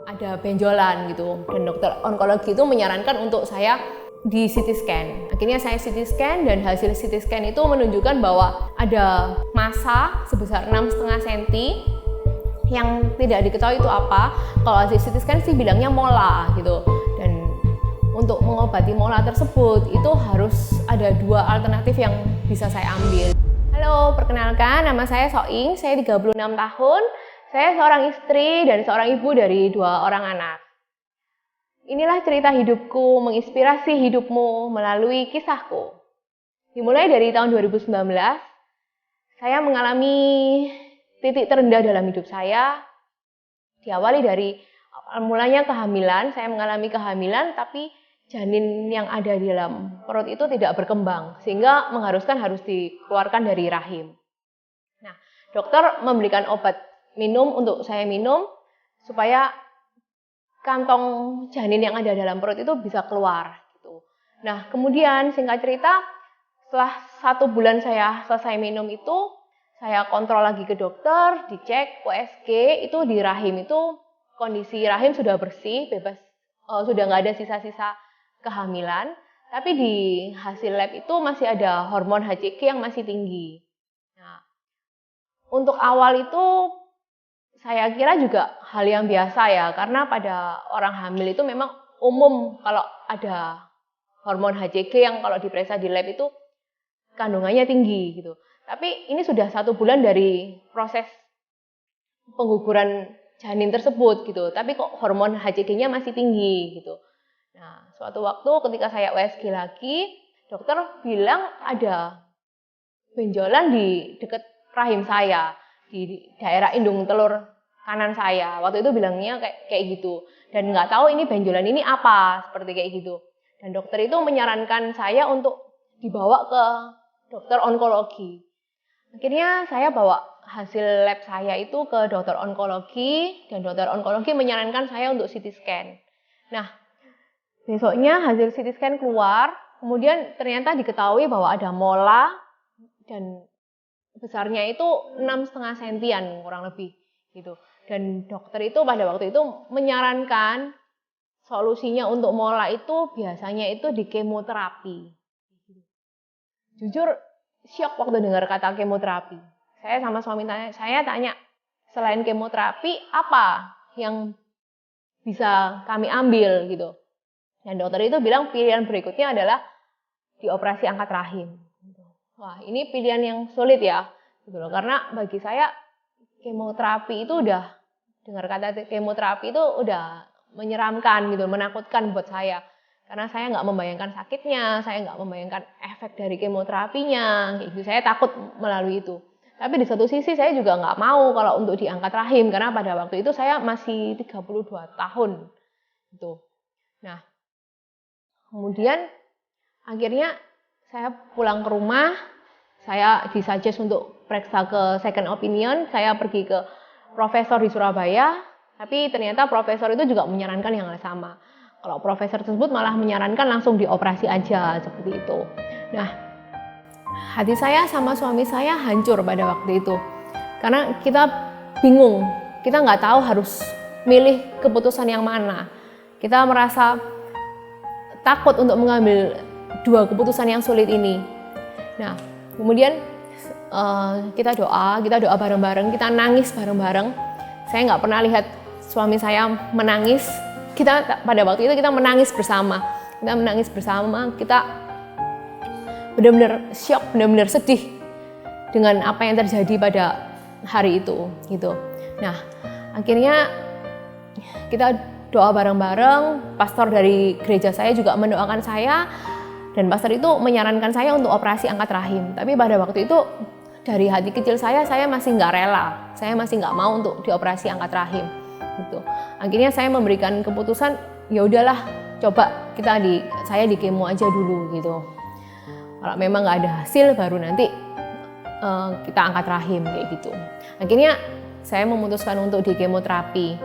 ada benjolan gitu, dan dokter onkologi itu menyarankan untuk saya di CT scan. Akhirnya saya CT scan dan hasil CT scan itu menunjukkan bahwa ada massa sebesar 6,5 cm yang tidak diketahui itu apa. Kalau hasil CT scan sih bilangnya mola gitu. Dan untuk mengobati mola tersebut itu harus ada 2 alternatif yang bisa saya ambil. Halo, perkenalkan nama saya Soing, saya 36 tahun. Saya seorang istri dan seorang ibu dari 2 orang anak. Inilah cerita hidupku, menginspirasi hidupmu melalui kisahku. Dimulai dari tahun 2019, saya mengalami titik terendah dalam hidup saya. Diawali dari mulanya kehamilan, saya mengalami kehamilan, tapi janin yang ada di dalam perut itu tidak berkembang, sehingga mengharuskan harus dikeluarkan dari rahim. Nah, dokter memberikan obat minum untuk saya minum supaya kantong janin yang ada dalam perut itu bisa keluar gitu. Nah, kemudian singkat cerita, setelah 1 bulan saya selesai minum itu, saya kontrol lagi ke dokter, dicek USG itu di rahim itu kondisi rahim sudah bersih, bebas, sudah nggak ada sisa-sisa kehamilan, tapi di hasil lab itu masih ada hormon HCG yang masih tinggi. Nah, untuk awal itu saya kira juga hal yang biasa ya, karena pada orang hamil itu memang umum kalau ada hormon HCG yang kalau diperiksa di lab itu kandungannya tinggi gitu. Tapi ini sudah 1 bulan dari proses pengguguran janin tersebut gitu, tapi kok hormon HCG-nya masih tinggi gitu. Nah, suatu waktu ketika saya USG lagi, dokter bilang ada benjolan di dekat rahim saya, di daerah indung telur kanan saya. Waktu itu bilangnya kayak gitu. Dan nggak tahu ini benjolan ini apa, seperti kayak gitu. Dan dokter itu menyarankan saya untuk dibawa ke dokter onkologi. Akhirnya saya bawa hasil lab saya itu ke dokter onkologi, dan dokter onkologi menyarankan saya untuk CT scan. Nah, besoknya hasil CT scan keluar, kemudian ternyata diketahui bahwa ada mola, dan besarnya itu 6,5 sentian kurang lebih gitu. Dan dokter itu pada waktu itu menyarankan solusinya untuk mola itu biasanya itu di kemoterapi. Jujur syok waktu dengar kata kemoterapi. Saya sama suami saya tanya, selain kemoterapi apa yang bisa kami ambil gitu. Dan dokter itu bilang pilihan berikutnya adalah dioperasi angkat rahim. Wah, ini pilihan yang sulit ya, gitu loh. Karena bagi saya kemoterapi itu udah, dengar kata kemoterapi itu udah menyeramkan gitu, menakutkan buat saya. Karena saya nggak membayangkan sakitnya, saya nggak membayangkan efek dari kemoterapinya, gitu. Saya takut melalui itu. Tapi di satu sisi saya juga nggak mau kalau untuk diangkat rahim, karena pada waktu itu saya masih 32 tahun. Gitu. Nah, kemudian akhirnya saya pulang ke rumah, saya disuggest untuk periksa ke second opinion, saya pergi ke profesor di Surabaya, tapi ternyata profesor itu juga menyarankan yang sama. Kalau profesor tersebut malah menyarankan langsung dioperasi aja, seperti itu. Nah, hati saya sama suami saya hancur pada waktu itu. Karena kita bingung, kita nggak tahu harus milih keputusan yang mana. Kita merasa takut untuk mengambil 2 keputusan yang sulit ini. Nah, kemudian kita doa bareng-bareng, kita nangis bareng-bareng. Saya nggak pernah lihat suami saya menangis. Pada waktu itu kita menangis bersama. Kita benar-benar syok, benar-benar sedih dengan apa yang terjadi pada hari itu, gitu. Nah, akhirnya kita doa bareng-bareng. Pastor dari gereja saya juga mendoakan saya, dan pastor itu menyarankan saya untuk operasi angkat rahim. Tapi pada waktu itu dari hati kecil saya masih nggak rela, saya masih nggak mau untuk dioperasi angkat rahim. Gitu. Akhirnya saya memberikan keputusan, ya udahlah, coba saya di kemo aja dulu gitu. Kalau memang nggak ada hasil, baru nanti kita angkat rahim kayak gitu. Akhirnya saya memutuskan untuk di kemoterapi.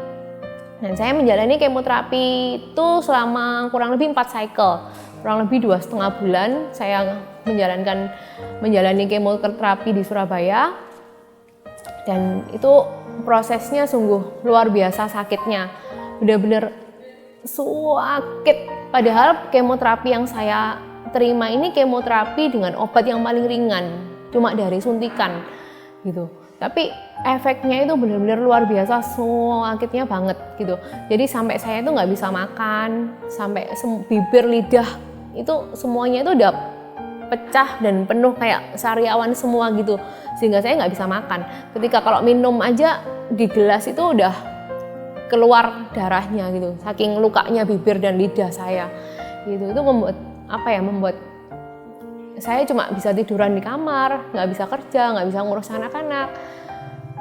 Dan saya menjalani kemoterapi itu selama kurang lebih 4 cycle. Kurang lebih 2,5 bulan saya menjalani kemoterapi di Surabaya. Dan itu prosesnya sungguh luar biasa sakitnya. benar-benar sakit. Padahal kemoterapi yang saya terima ini kemoterapi dengan obat yang paling ringan, cuma dari suntikan gitu. Tapi efeknya itu benar-benar luar biasa, sakitnya banget gitu. Jadi sampai saya itu nggak bisa makan, sampai bibir, lidah itu semuanya itu udah pecah dan penuh kayak sariawan semua gitu, sehingga saya nggak bisa makan. Ketika kalau minum aja di gelas itu udah keluar darahnya gitu, saking lukanya bibir dan lidah saya gitu. Itu membuat membuat saya cuma bisa tiduran di kamar, nggak bisa kerja, nggak bisa ngurus anak-anak.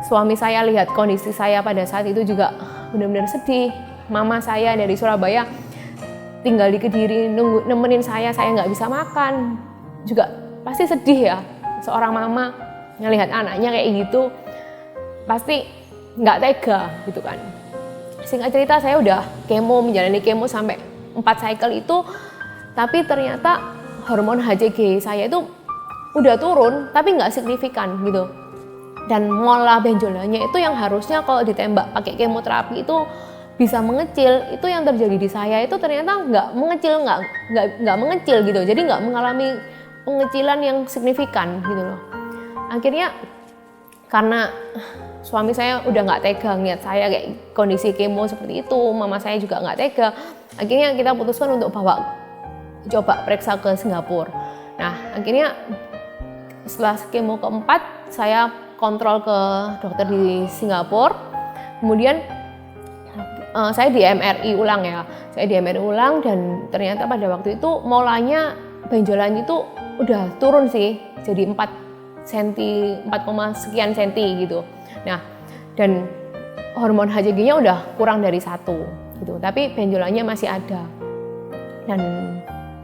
Suami saya lihat kondisi saya pada saat itu juga benar-benar sedih. Mama saya dari Surabaya tinggal di Kediri nemenin saya nggak bisa makan, juga pasti sedih ya. Seorang mama ngelihat anaknya kayak gitu pasti nggak tega gitu kan. Singkat cerita, saya udah menjalani kemo sampai 4 cycle itu, tapi ternyata hormon HCG saya itu udah turun tapi nggak signifikan gitu. Dan mola benjolannya itu yang harusnya kalau ditembak pakai kemoterapi itu bisa mengecil, itu yang terjadi di saya itu ternyata nggak mengecil gitu. Jadi nggak mengalami pengecilan yang signifikan gitu loh. Akhirnya karena suami saya udah nggak tega ngeliat saya kayak kondisi kemo seperti itu, mama saya juga nggak tega. Akhirnya kita putuskan untuk coba periksa ke Singapura. Nah, akhirnya setelah kemo keempat, saya kontrol ke dokter di Singapura. Kemudian saya di MRI ulang ya. Saya di MRI ulang dan ternyata pada waktu itu molanya benjolannya itu udah turun sih. Jadi 4 sekian senti gitu. Nah, dan hormon HCG-nya udah kurang dari 1 gitu. Tapi benjolannya masih ada. Dan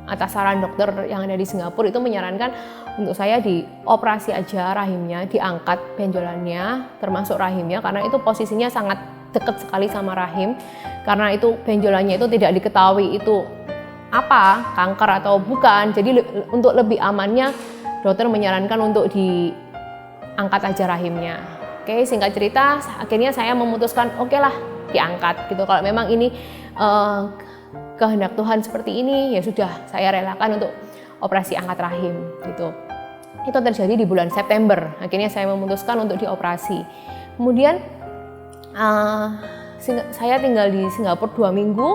atas saran dokter yang ada di Singapura itu menyarankan untuk saya dioperasi aja rahimnya, diangkat benjolannya termasuk rahimnya karena itu posisinya sangat dekat sekali sama rahim. Karena itu benjolannya itu tidak diketahui itu apa, kanker atau bukan. Jadi untuk lebih amannya dokter menyarankan untuk diangkat aja rahimnya. Oke, singkat cerita akhirnya saya memutuskan oke lah diangkat gitu. Kalau memang ini kehendak Tuhan seperti ini, ya sudah saya relakan untuk operasi angkat rahim gitu. Itu terjadi di bulan September. Akhirnya saya memutuskan untuk dioperasi. Kemudian saya tinggal di Singapura 2 minggu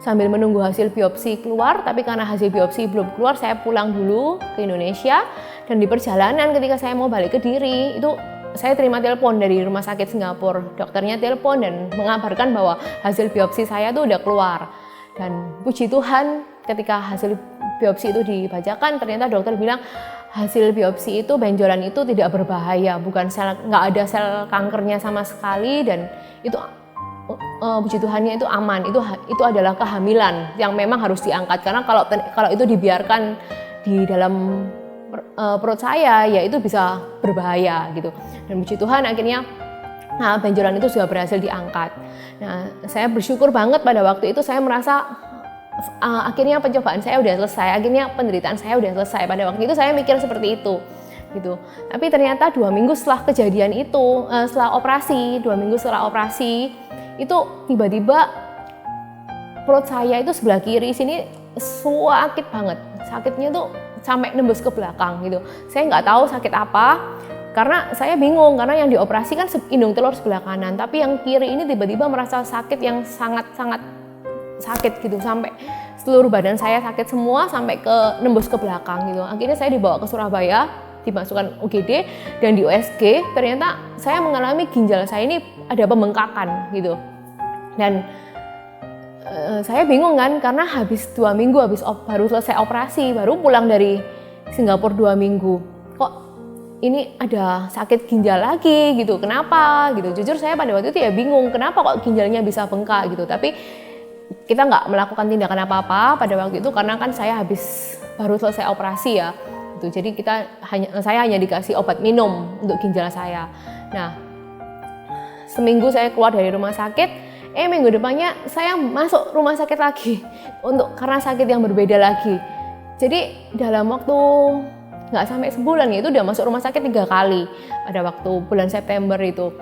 sambil menunggu hasil biopsi keluar. Tapi karena hasil biopsi belum keluar, saya pulang dulu ke Indonesia. Dan di perjalanan ketika saya mau balik ke Diri, itu saya terima telepon dari rumah sakit Singapura. Dokternya telepon dan mengabarkan bahwa hasil biopsi saya tuh udah keluar. Dan puji Tuhan ketika hasil biopsi itu dibacakan, ternyata dokter bilang hasil biopsi itu benjolan itu tidak berbahaya, nggak ada sel kankernya sama sekali, dan itu puji Tuhannya itu aman. Itu adalah kehamilan yang memang harus diangkat karena kalau itu dibiarkan di dalam perut saya ya itu bisa berbahaya gitu. Dan puji Tuhan akhirnya benjolan itu sudah berhasil diangkat. Nah, saya bersyukur banget pada waktu itu saya merasa akhirnya pencobaan saya udah selesai, akhirnya penderitaan saya udah selesai. Pada waktu itu saya mikir seperti itu gitu. Tapi ternyata 2 minggu setelah kejadian itu, setelah operasi, 2 minggu setelah operasi itu tiba-tiba perut saya itu sebelah kiri sini sakit banget. Sakitnya tuh sampai nembus ke belakang gitu. Saya nggak tahu sakit apa. Karena saya bingung, karena yang dioperasi kan indung telur sebelah kanan, tapi yang kiri ini tiba-tiba merasa sakit yang sangat-sangat sakit gitu, sampai seluruh badan saya sakit semua sampai nembus ke belakang gitu. Akhirnya saya dibawa ke Surabaya, dimasukkan UGD dan di USG ternyata saya mengalami ginjal saya ini ada pembengkakan gitu. Dan saya bingung kan, karena habis 2 minggu baru selesai operasi, baru pulang dari Singapura 2 minggu. Kok ini ada sakit ginjal lagi gitu, kenapa gitu. Jujur saya pada waktu itu ya bingung, kenapa kok ginjalnya bisa bengkak gitu. Tapi kita nggak melakukan tindakan apa-apa pada waktu itu karena kan saya baru selesai operasi ya gitu. Jadi saya hanya dikasih obat minum untuk ginjal saya. Nah, seminggu saya keluar dari rumah sakit, minggu depannya saya masuk rumah sakit lagi karena sakit yang berbeda lagi. Jadi dalam waktu nggak sampai sebulan ya itu udah masuk rumah sakit 3 kali pada waktu bulan September itu.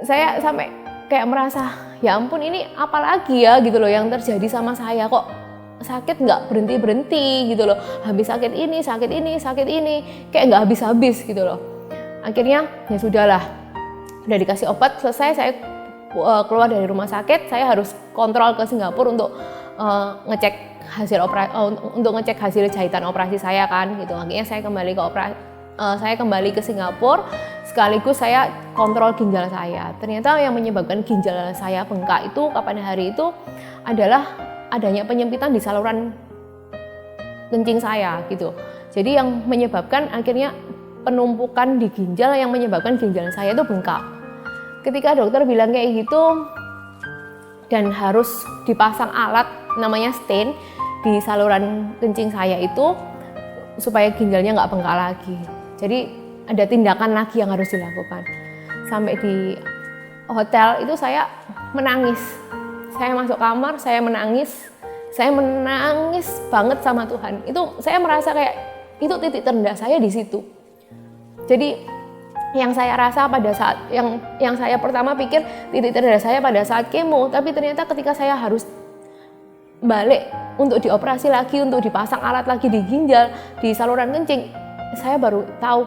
Saya sampai kayak merasa ya ampun ini apa lagi ya gitu loh yang terjadi sama saya, kok sakit nggak berhenti gitu loh, habis sakit ini, kayak nggak habis gitu loh. Akhirnya ya sudahlah, udah dikasih obat, selesai saya keluar dari rumah sakit, saya harus kontrol ke Singapura untuk ngecek hasil jahitan operasi saya kan gitu. Akhirnya saya kembali ke Singapura, sekaligus saya kontrol ginjal saya. Ternyata yang menyebabkan ginjal saya bengkak itu kapan hari itu adalah adanya penyempitan di saluran kencing saya gitu. Jadi yang menyebabkan akhirnya penumpukan di ginjal yang menyebabkan ginjal saya itu bengkak. Ketika dokter bilang kayak gitu dan harus dipasang alat namanya stent di saluran kencing saya itu supaya ginjalnya nggak bengkak lagi. Jadi ada tindakan lagi yang harus dilakukan. Sampai di hotel itu saya menangis. Saya masuk kamar, saya menangis banget sama Tuhan. Itu saya merasa kayak itu titik terendah saya di situ. Jadi yang saya rasa pada saat yang saya pertama pikir titik terendah saya pada saat kemo, tapi ternyata ketika saya harus balik untuk dioperasi lagi, untuk dipasang alat lagi di ginjal, di saluran kencing, saya baru tahu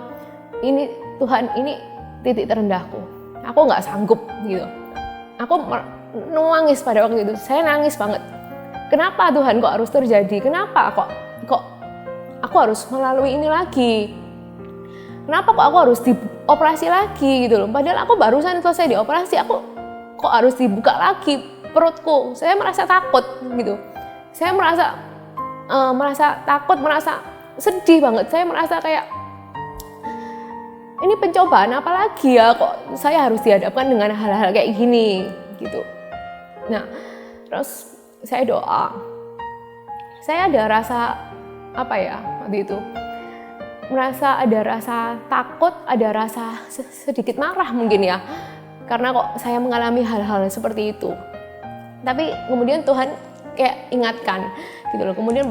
ini Tuhan, ini titik terendahku. Aku nggak sanggup gitu. Aku nangis pada waktu itu, saya nangis banget. Kenapa Tuhan kok harus terjadi? Kenapa kok aku harus melalui ini lagi? Kenapa kok aku harus dioperasi lagi gitu loh? Padahal aku barusan selesai dioperasi, aku kok harus dibuka lagi perutku? Saya merasa takut gitu. Saya merasa takut, merasa sedih banget. Saya merasa kayak ini pencobaan apa lagi ya? Kok saya harus dihadapkan dengan hal-hal kayak gini gitu. Nah, terus saya doa. Saya ada rasa apa ya waktu itu? Merasa ada rasa takut, ada rasa sedikit marah mungkin ya. Karena kok saya mengalami hal-hal seperti itu. Tapi kemudian Tuhan kayak ingatkan gitu loh. Kemudian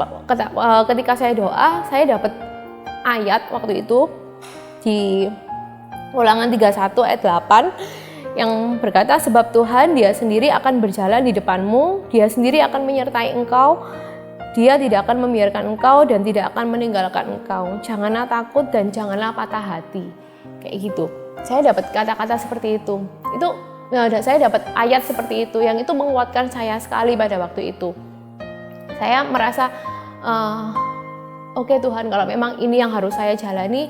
ketika saya doa, saya dapat ayat waktu itu di Ulangan 31 ayat 8 yang berkata, sebab Tuhan Dia sendiri akan berjalan di depanmu, Dia sendiri akan menyertai engkau, Dia tidak akan membiarkan engkau dan tidak akan meninggalkan engkau. Janganlah takut dan janganlah patah hati. Kayak gitu. Saya dapat kata-kata seperti itu. Saya dapat ayat seperti itu yang itu menguatkan saya sekali pada waktu itu. Saya merasa oke Tuhan, kalau memang ini yang harus saya jalani,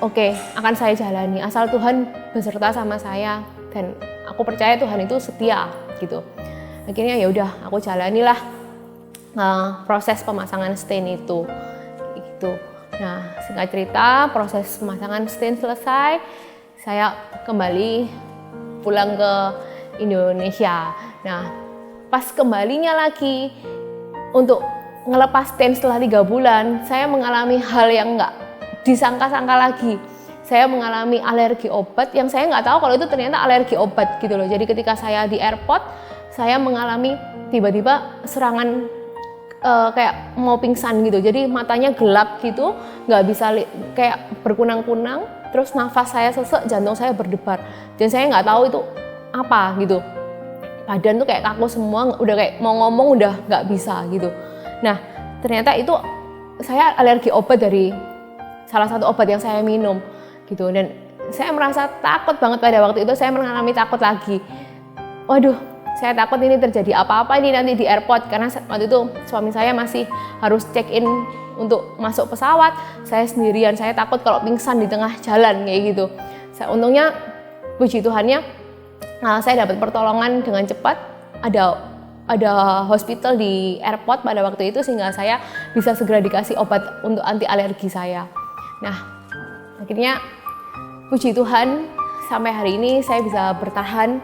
oke, akan saya jalani asal Tuhan beserta sama saya dan aku percaya Tuhan itu setia gitu. Akhirnya ya udah aku jalanilah proses pemasangan stent itu gitu. Nah, singkat cerita proses pemasangan stent selesai, saya kembali pulang ke Indonesia. Nah, pas kembalinya lagi untuk ngelepas stent setelah 3 bulan, saya mengalami hal yang nggak disangka-sangka lagi. Saya mengalami alergi obat yang saya nggak tahu kalau itu ternyata alergi obat gitu loh. Jadi ketika saya di airport, saya mengalami tiba-tiba serangan kayak mau pingsan gitu. Jadi matanya gelap gitu, nggak bisa kayak berkunang-kunang. Terus nafas saya sesek, jantung saya berdebar. Dan saya nggak tahu itu apa gitu. Badan tuh kayak kaku semua, udah kayak mau ngomong udah nggak bisa gitu. Nah ternyata itu saya alergi obat dari salah satu obat yang saya minum gitu. Dan saya merasa takut banget pada waktu itu, saya mengalami takut lagi. Waduh, saya takut ini terjadi apa-apa ini nanti di airport, karena waktu itu suami saya masih harus check in untuk masuk pesawat. Saya sendirian, saya takut kalau pingsan di tengah jalan kayak gitu. Untungnya puji Tuhannya saya dapat pertolongan dengan cepat. Ada hospital di airport pada waktu itu sehingga saya bisa segera dikasih obat untuk anti alergi saya. Nah, akhirnya puji Tuhan sampai hari ini saya bisa bertahan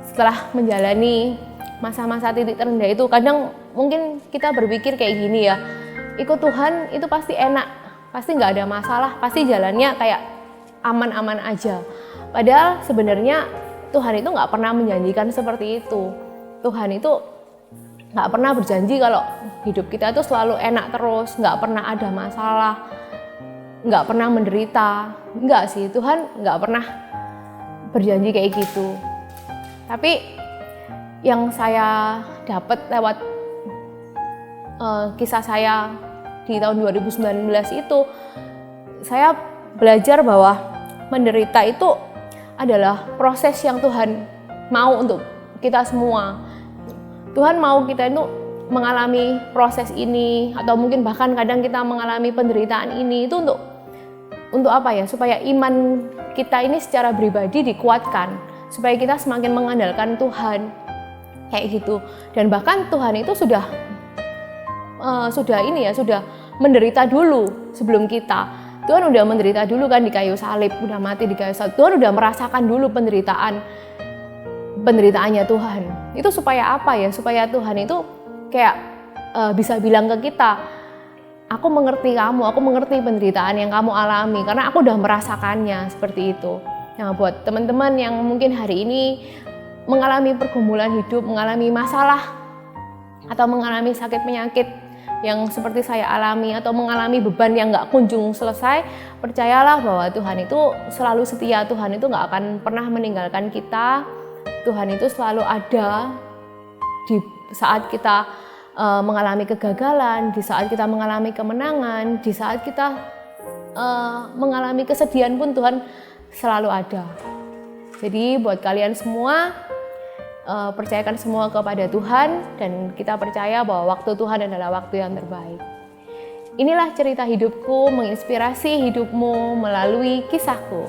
setelah menjalani masa-masa titik terendah itu. Kadang mungkin kita berpikir kayak gini ya, ikut Tuhan itu pasti enak, pasti nggak ada masalah, pasti jalannya kayak aman-aman aja. Padahal sebenarnya Tuhan itu nggak pernah menjanjikan seperti itu. Tuhan itu nggak pernah berjanji kalau hidup kita itu selalu enak terus, nggak pernah ada masalah, nggak pernah menderita. Nggak sih, Tuhan nggak pernah berjanji kayak gitu. Tapi yang saya dapat lewat kisah saya di tahun 2019 itu, saya belajar bahwa menderita itu adalah proses yang Tuhan mau untuk kita semua. Tuhan mau kita itu mengalami proses ini, atau mungkin bahkan kadang kita mengalami penderitaan ini itu untuk apa ya? Supaya iman kita ini secara pribadi dikuatkan, supaya kita semakin mengandalkan Tuhan, kayak gitu. Dan bahkan Tuhan itu sudah menderita dulu sebelum kita. Tuhan udah menderita dulu kan di kayu salib, udah mati di kayu salib. Tuhan udah merasakan dulu penderitaannya Tuhan. Itu supaya apa ya? Supaya Tuhan itu kayak bisa bilang ke kita, aku mengerti kamu, aku mengerti penderitaan yang kamu alami karena aku udah merasakannya, seperti itu. Nah, buat teman-teman yang mungkin hari ini mengalami pergumulan hidup, mengalami masalah atau mengalami sakit penyakit yang seperti saya alami, atau mengalami beban yang gak kunjung selesai, percayalah bahwa Tuhan itu selalu setia. Tuhan itu gak akan pernah meninggalkan kita. Tuhan itu selalu ada di saat kita mengalami kegagalan, di saat kita mengalami kemenangan, di saat kita mengalami kesedihan pun Tuhan selalu ada. Jadi buat kalian semua, percayakan semua kepada Tuhan, dan kita percaya bahwa waktu Tuhan adalah waktu yang terbaik. Inilah cerita hidupku, menginspirasi hidupmu melalui kisahku.